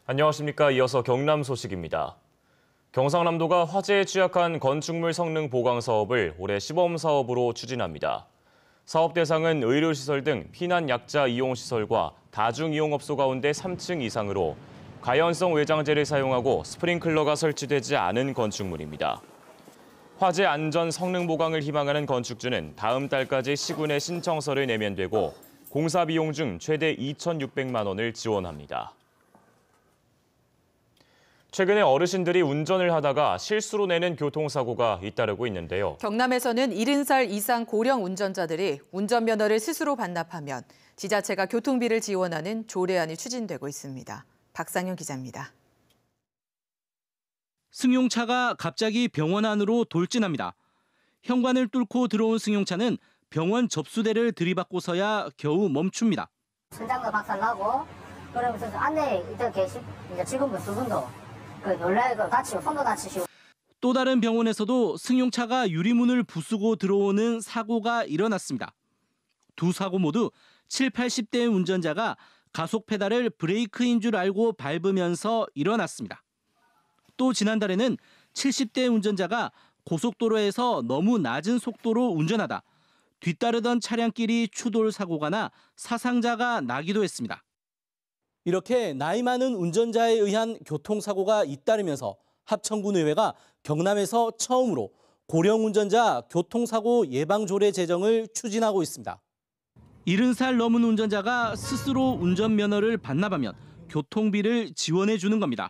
안녕하십니까. 이어서 경남 소식입니다. 경상남도가 화재에 취약한 건축물 성능 보강 사업을 올해 시범 사업으로 추진합니다. 사업 대상은 의료시설 등 피난 약자 이용시설과 다중이용업소 가운데 3층 이상으로 가연성 외장재를 사용하고 스프링클러가 설치되지 않은 건축물입니다. 화재 안전 성능 보강을 희망하는 건축주는 다음 달까지 시군에 신청서를 내면 되고 공사 비용 중 최대 2,600만 원을 지원합니다. 최근에 어르신들이 운전을 하다가 실수로 내는 교통사고가 잇따르고 있는데요. 경남에서는 70살 이상 고령 운전자들이 운전면허를 스스로 반납하면 지자체가 교통비를 지원하는 조례안이 추진되고 있습니다. 박상현 기자입니다. 승용차가 갑자기 병원 안으로 돌진합니다. 현관을 뚫고 들어온 승용차는 병원 접수대를 들이받고서야 겨우 멈춥니다. 천장도 박살나고 그러면서 안에 계신 직원분 두 분도 놀래고 다치고 손도 다치시고. 또 다른 병원에서도 승용차가 유리문을 부수고 들어오는 사고가 일어났습니다. 두 사고 모두 70, 80대 운전자가 가속 페달을 브레이크인 줄 알고 밟으면서 일어났습니다. 또 지난달에는 70대 운전자가 고속도로에서 너무 낮은 속도로 운전하다 뒤따르던 차량끼리 추돌 사고가 나 사상자가 나기도 했습니다. 이렇게 나이 많은 운전자에 의한 교통사고가 잇따르면서 합천군의회가 경남에서 처음으로 고령 운전자 교통사고 예방 조례 제정을 추진하고 있습니다. 70살 넘은 운전자가 스스로 운전면허를 반납하면 교통비를 지원해 주는 겁니다.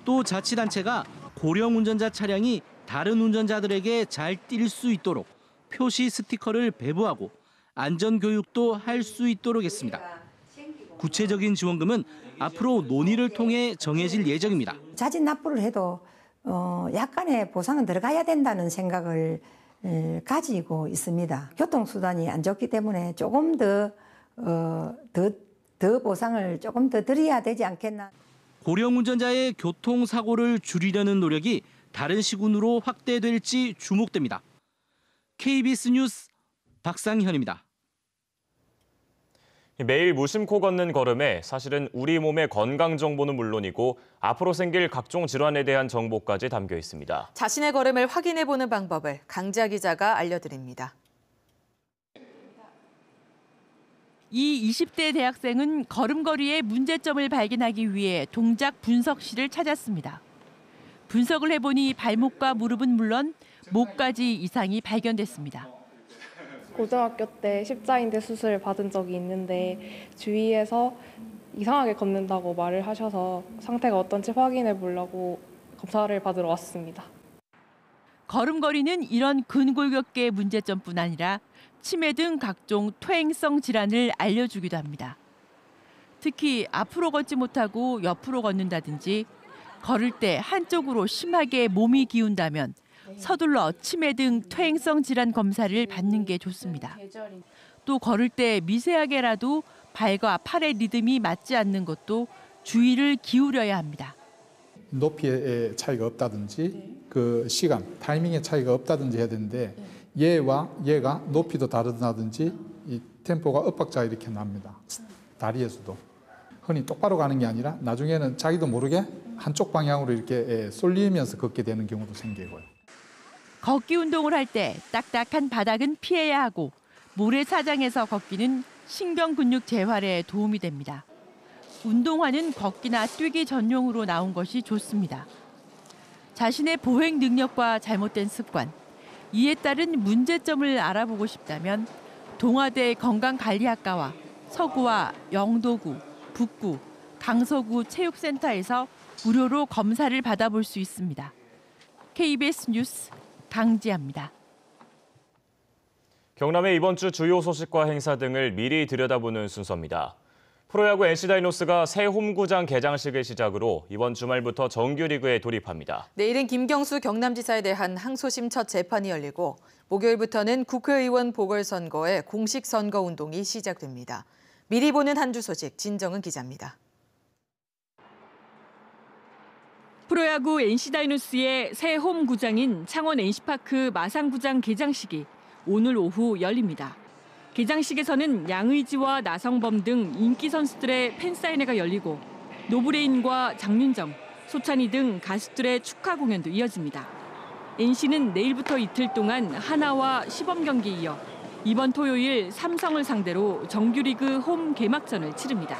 또 자치단체가 고령 운전자 차량이 다른 운전자들에게 잘 뛸 수 있도록 표시 스티커를 배부하고 안전교육도 할 수 있도록 했습니다. 구체적인 지원금은 앞으로 논의를 통해 정해질 예정입니다. 자진 납부를 해도 약간의 보상은 들어가야 된다는 생각을 가지고 있습니다. 교통수단이 안 좋기 때문에 조금 더 보상을 조금 더 드려야 되지 않겠나. 고령 운전자의 교통사고를 줄이려는 노력이 다른 시군으로 확대될지 주목됩니다. KBS 뉴스 박상현입니다. 매일 무심코 걷는 걸음에 사실은 우리 몸의 건강 정보는 물론이고 앞으로 생길 각종 질환에 대한 정보까지 담겨 있습니다. 자신의 걸음을 확인해보는 방법을 강지아 기자가 알려드립니다. 이 20대 대학생은 걸음걸이의 문제점을 발견하기 위해 동작 분석실을 찾았습니다. 분석을 해보니 발목과 무릎은 물론 목까지 이상이 발견됐습니다. 고등학교 때 십자인대 수술을 받은 적이 있는데 주위에서 이상하게 걷는다고 말을 하셔서 상태가 어떤지 확인해 보려고 검사를 받으러 왔습니다. 걸음걸이는 이런 근골격계의 문제점뿐 아니라 치매 등 각종 퇴행성 질환을 알려주기도 합니다. 특히 앞으로 걷지 못하고 옆으로 걷는다든지 걸을 때 한쪽으로 심하게 몸이 기운다면 서둘러 치매 등 퇴행성 질환 검사를 받는 게 좋습니다. 또 걸을 때 미세하게라도 발과 팔의 리듬이 맞지 않는 것도 주의를 기울여야 합니다. 높이의 차이가 없다든지 그 시간, 타이밍의 차이가 없다든지 해야 되는데 얘와 얘가 높이도 다르다든지 이 템포가 엇박자가 이렇게 납니다. 다리에서도. 흔히 똑바로 가는 게 아니라 나중에는 자기도 모르게 한쪽 방향으로 이렇게 쏠리면서 걷게 되는 경우도 생기고요. 걷기 운동을 할 때 딱딱한 바닥은 피해야 하고 모래사장에서 걷기는 신경 근육 재활에 도움이 됩니다. 운동화는 걷기나 뛰기 전용으로 나온 것이 좋습니다. 자신의 보행 능력과 잘못된 습관, 이에 따른 문제점을 알아보고 싶다면 동아대 건강관리학과와 서구와 영도구, 북구, 강서구 체육센터에서 무료로 검사를 받아볼 수 있습니다. KBS 뉴스 강지아입니다. 경남의 이번 주 주요 소식과 행사 등을 미리 들여다보는 순서입니다. 프로야구 NC다이노스가 새 홈구장 개장식을 시작으로 이번 주말부터 정규리그에 돌입합니다. 내일은 김경수 경남지사에 대한 항소심 첫 재판이 열리고 목요일부터는 국회의원 보궐선거의 공식 선거운동이 시작됩니다. 미리 보는 한 주 소식 진정은 기자입니다. 프로야구 NC다이노스의 새 홈구장인 창원 NC파크 마산구장 개장식이 오늘 오후 열립니다. 개장식에서는 양의지와 나성범 등 인기 선수들의 팬사인회가 열리고 노브레인과 장윤정, 소찬희 등 가수들의 축하 공연도 이어집니다. NC는 내일부터 이틀 동안 하나와 시범 경기에 이어 이번 토요일 삼성을 상대로 정규리그 홈 개막전을 치릅니다.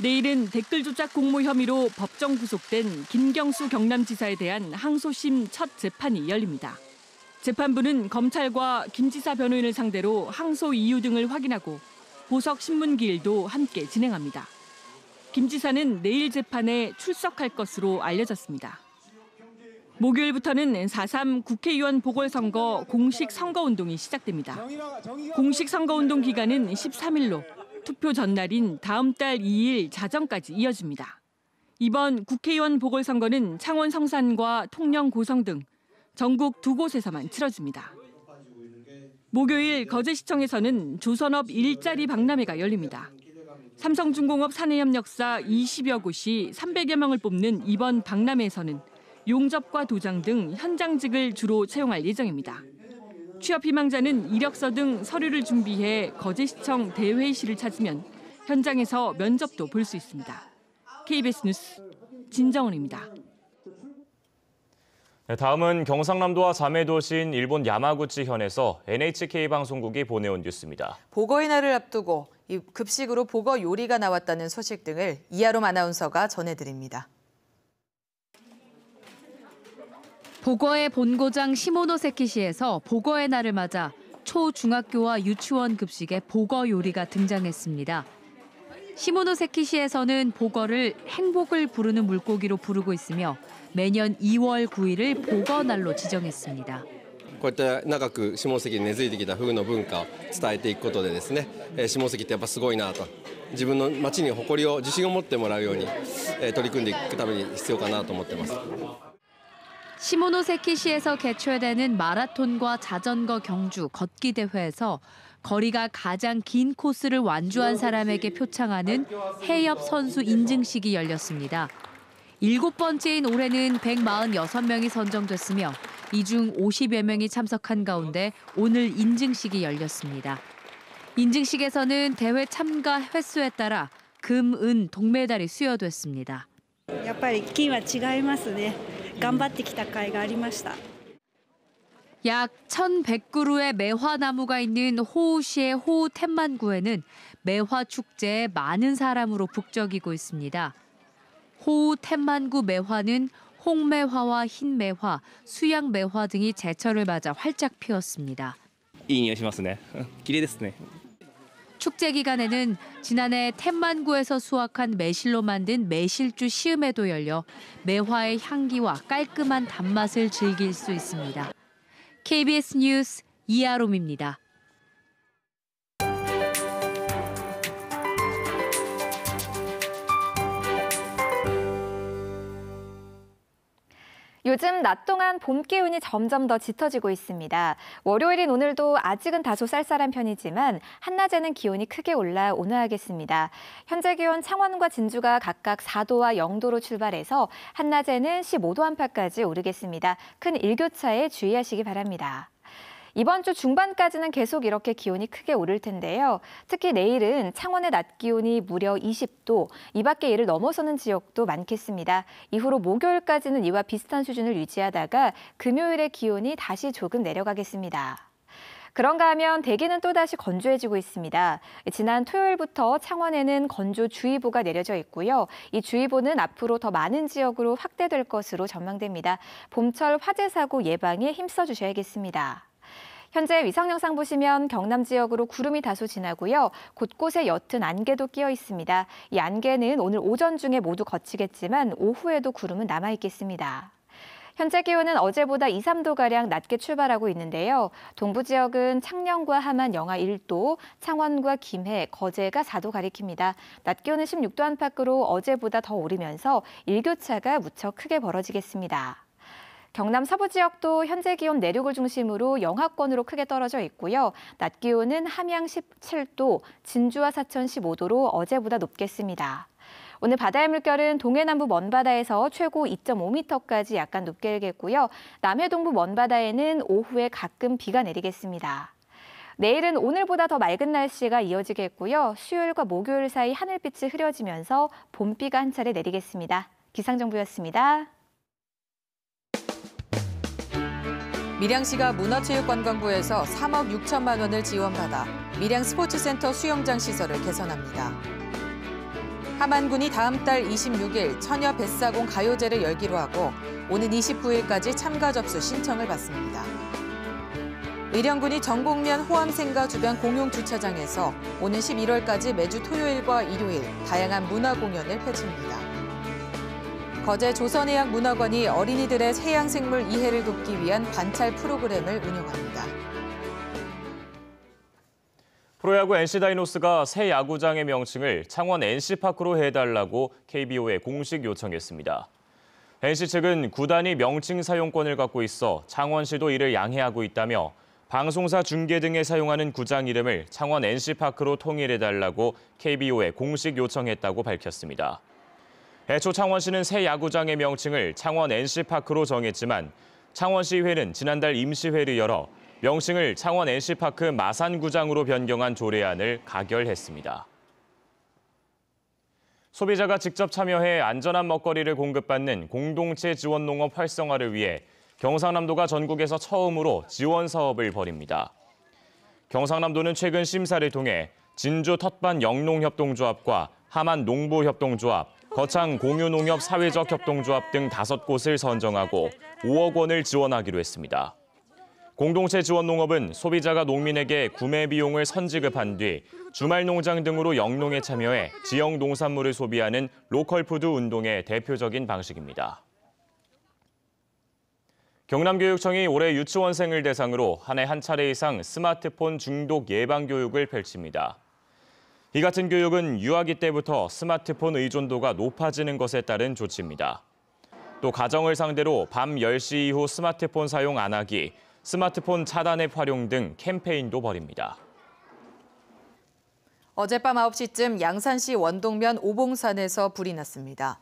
내일은 댓글 조작 공모 혐의로 법정 구속된 김경수 경남지사에 대한 항소심 첫 재판이 열립니다. 재판부는 검찰과 김 지사 변호인을 상대로 항소 이유 등을 확인하고 보석 신문기일도 함께 진행합니다. 김 지사는 내일 재판에 출석할 것으로 알려졌습니다. 목요일부터는 4.3 국회의원 보궐선거 공식 선거운동이 시작됩니다. 공식 선거운동 기간은 13일로 투표 전날인 다음 달 2일 자정까지 이어집니다. 이번 국회의원 보궐선거는 창원 성산과 통영 고성 등 전국 2곳에서만 치러집니다. 목요일 거제시청에서는 조선업 일자리 박람회가 열립니다. 삼성중공업 사내협력사 20여 곳이 300여 명을 뽑는 이번 박람회에서는 용접과 도장 등 현장직을 주로 채용할 예정입니다. 취업 희망자는 이력서 등 서류를 준비해 거제시청 대회의실을 찾으면 현장에서 면접도 볼 수 있습니다. KBS 뉴스 진정은입니다. 네, 다음은 경상남도와 자매도시인 일본 야마구치현에서 NHK 방송국이 보내온 뉴스입니다. 보거의 날을 앞두고 급식으로 보거 요리가 나왔다는 소식 등을 이하롬 아나운서가 전해드립니다. 보거의 본고장 시모노세키시에서 보거의 날을 맞아 초, 중학교와 유치원 급식에 보거 요리가 등장했습니다. 시모노세키시에서는 보거를 행복을 부르는 물고기로 부르고 있으며 매년 2월 9일을 보거날로 지정했습니다. こうやって長く下関に根付いてきたフグの文化を伝えていくことでですね、下関ってやっぱすごいなと、自分の町に誇りを自信を持ってもらうように取り組んでいくために必要かなと思ってます。 시모노세키시에서 개최되는 마라톤과 자전거 경주, 걷기 대회에서 거리가 가장 긴 코스를 완주한 사람에게 표창하는 해협 선수 인증식이 열렸습니다. 7번째인 올해는 146명이 선정됐으며 이 중 50여 명이 참석한 가운데 오늘 인증식이 열렸습니다. 인증식에서는 대회 참가 횟수에 따라 금, 은, 동메달이 수여됐습니다. やっぱり金は違いますね。頑張ってきた甲斐がありました。 약 1,100그루의 매화나무가 있는 호우시의 호우 텐만구에는 매화축제에 많은 사람으로 북적이고 있습니다. 호우 텐만구 매화는 홍매화와 흰매화, 수양매화 등이 제철을 맞아 활짝 피었습니다. いい匂いしますね。綺麗ですね。 축제 기간에는 지난해 텐만구에서 수확한 매실로 만든 매실주 시음회도 열려 매화의 향기와 깔끔한 단맛을 즐길 수 있습니다. KBS 뉴스 이하롬입니다. 요즘 낮 동안 봄 기운이 점점 더 짙어지고 있습니다. 월요일인 오늘도 아직은 다소 쌀쌀한 편이지만 한낮에는 기온이 크게 올라 온화하겠습니다. 현재 기온 창원과 진주가 각각 4도와 0도로 출발해서 한낮에는 15도 안팎까지 오르겠습니다. 큰 일교차에 주의하시기 바랍니다. 이번 주 중반까지는 계속 이렇게 기온이 크게 오를 텐데요. 특히 내일은 창원의 낮 기온이 무려 20도, 이 밖에 이를 넘어서는 지역도 많겠습니다. 이후로 목요일까지는 이와 비슷한 수준을 유지하다가 금요일의 기온이 다시 조금 내려가겠습니다. 그런가 하면 대기는 또다시 건조해지고 있습니다. 지난 토요일부터 창원에는 건조주의보가 내려져 있고요. 이 주의보는 앞으로 더 많은 지역으로 확대될 것으로 전망됩니다. 봄철 화재 사고 예방에 힘써주셔야겠습니다. 현재 위성 영상 보시면 경남 지역으로 구름이 다소 지나고요. 곳곳에 옅은 안개도 끼어 있습니다. 이 안개는 오늘 오전 중에 모두 걷히겠지만 오후에도 구름은 남아있겠습니다. 현재 기온은 어제보다 2, 3도가량 낮게 출발하고 있는데요. 동부 지역은 창녕과 함안 영하 1도, 창원과 김해, 거제가 4도 가리킵니다. 낮 기온은 16도 안팎으로 어제보다 더 오르면서 일교차가 무척 크게 벌어지겠습니다. 경남 서부 지역도 현재 기온 내륙을 중심으로 영하권으로 크게 떨어져 있고요. 낮 기온은 함양 17도, 진주와 사천 15도로 어제보다 높겠습니다. 오늘 바다의 물결은 동해남부 먼바다에서 최고 2.5m까지 약간 높게 일겠고요. 남해 동부 먼바다에는 오후에 가끔 비가 내리겠습니다. 내일은 오늘보다 더 맑은 날씨가 이어지겠고요. 수요일과 목요일 사이 하늘빛이 흐려지면서 봄비가 한 차례 내리겠습니다. 기상정보였습니다. 밀양시가 문화체육관광부에서 3억 6천만 원을 지원받아 밀양 스포츠센터 수영장 시설을 개선합니다. 함안군이 다음 달 26일 처녀 뱃사공 가요제를 열기로 하고 오는 29일까지 참가 접수 신청을 받습니다. 의령군이 전곡면 호암생가 주변 공용 주차장에서 오는 11월까지 매주 토요일과 일요일 다양한 문화 공연을 펼칩니다. 거제 조선해양문화관이 어린이들의 해양생물 이해를 돕기 위한 관찰 프로그램을 운영합니다. 프로야구 NC다이노스가 새 야구장의 명칭을 창원 NC파크로 해달라고 KBO에 공식 요청했습니다. NC 측은 구단이 명칭 사용권을 갖고 있어 창원시도 이를 양해하고 있다며 방송사 중계 등에 사용하는 구장 이름을 창원 NC파크로 통일해달라고 KBO에 공식 요청했다고 밝혔습니다. 애초 창원시는 새 야구장의 명칭을 창원 NC파크로 정했지만 창원시의회는 지난달 임시회를 열어 명칭을 창원 NC파크 마산구장으로 변경한 조례안을 가결했습니다. 소비자가 직접 참여해 안전한 먹거리를 공급받는 공동체 지원 농업 활성화를 위해 경상남도가 전국에서 처음으로 지원 사업을 벌입니다. 경상남도는 최근 심사를 통해 진주 텃밭 영농협동조합과 하만 농부협동조합, 거창 공유농협 사회적 협동조합 등 5곳을 선정하고 5억 원을 지원하기로 했습니다. 공동체 지원 농업은 소비자가 농민에게 구매 비용을 선지급한 뒤 주말 농장 등으로 영농에 참여해 지역 농산물을 소비하는 로컬푸드 운동의 대표적인 방식입니다. 경남교육청이 올해 유치원생을 대상으로 한 해 한 차례 이상 스마트폰 중독 예방 교육을 펼칩니다. 이 같은 교육은 유아기 때부터 스마트폰 의존도가 높아지는 것에 따른 조치입니다. 또 가정을 상대로 밤 10시 이후 스마트폰 사용 안 하기, 스마트폰 차단 앱 활용 등 캠페인도 벌입니다. 어젯밤 9시쯤 양산시 원동면 오봉산에서 불이 났습니다.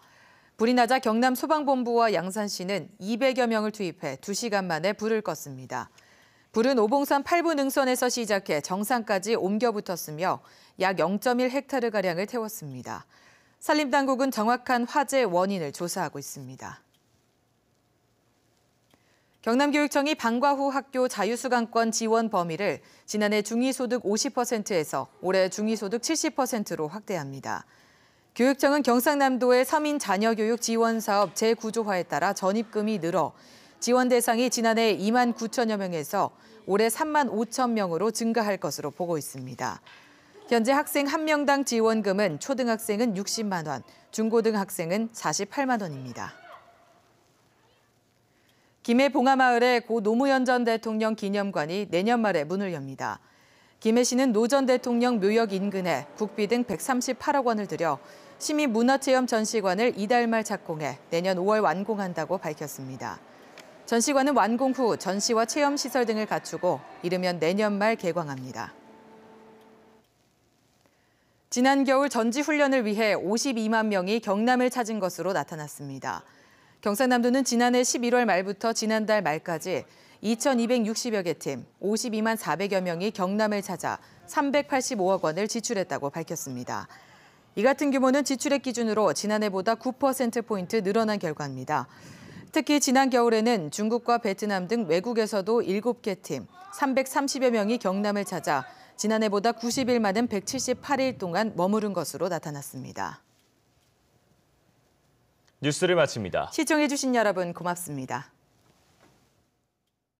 불이 나자 경남소방본부와 양산시는 200여 명을 투입해 2시간 만에 불을 껐습니다. 불은 오봉산 8부 능선에서 시작해 정상까지 옮겨 붙었으며 약 0.1헥타르가량을 태웠습니다. 산림당국은 정확한 화재 원인을 조사하고 있습니다. 경남교육청이 방과 후 학교 자유수강권 지원 범위를 지난해 중위소득 50%에서 올해 중위소득 70%로 확대합니다. 교육청은 경상남도의 서민 자녀교육 지원 사업 재구조화에 따라 전입금이 늘어 지원 대상이 지난해 2만 9천여 명에서 올해 3만 5천 명으로 증가할 것으로 보고 있습니다. 현재 학생 1명당 지원금은 초등학생은 60만 원, 중고등학생은 48만 원입니다. 김해 봉하마을의 고 노무현 전 대통령 기념관이 내년 말에 문을 엽니다. 김해시는 노 전 대통령 묘역 인근에 국비 등 138억 원을 들여 시민문화체험 전시관을 이달 말 착공해 내년 5월 완공한다고 밝혔습니다. 전시관은 완공 후 전시와 체험시설 등을 갖추고 이르면 내년 말 개광합니다. 지난 겨울 전지훈련을 위해 52만 명이 경남을 찾은 것으로 나타났습니다. 경상남도는 지난해 11월 말부터 지난달 말까지 2,260여 개 팀, 52만 400여 명이 경남을 찾아 385억 원을 지출했다고 밝혔습니다. 이 같은 규모는 지출액 기준으로 지난해보다 9%포인트 늘어난 결과입니다. 특히 지난 겨울에는 중국과 베트남 등 외국에서도 7개 팀, 330여 명이 경남을 찾아 지난해보다 90일 많은 178일 동안 머무른 것으로 나타났습니다. 뉴스를 마칩니다. 시청해주신 여러분 고맙습니다.